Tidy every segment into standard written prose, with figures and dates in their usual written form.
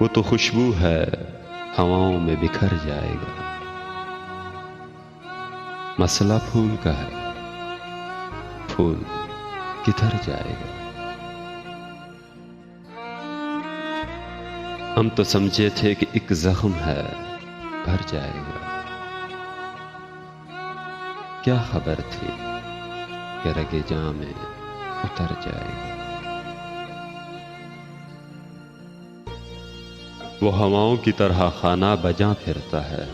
वो तो खुशबू है, हवाओं में बिखर जाएगा। मसला फूल का है, फूल किधर जाएगा। हम तो समझे थे कि एक जख्म है, भर जाएगा। क्या खबर थी कि रगे जां में उतर जाएगा। वो हवाओं की तरह खाना बजा फिरता है।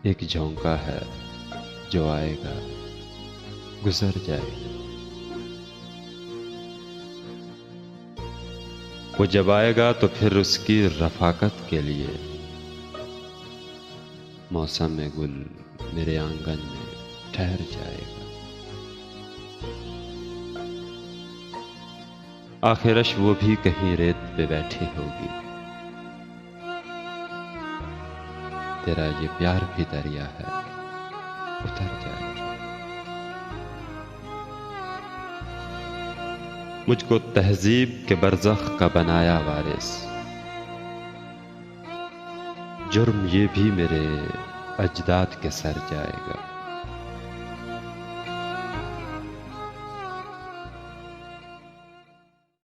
एक झोंका है जो आएगा, गुजर जाएगा। वो जब आएगा तो फिर उसकी रफाकत के लिए मौसम में गुल मेरे आंगन में ठहर जाएगा। आखिरश वो भी कहीं रेत पे बैठी होगी। तेरा ये प्यार भी दरिया है, उतर जाएगा। मुझको तहजीब के बरज़ख का बनाया वारिस। जुर्म ये भी मेरे अजदाद के सर जाएगा।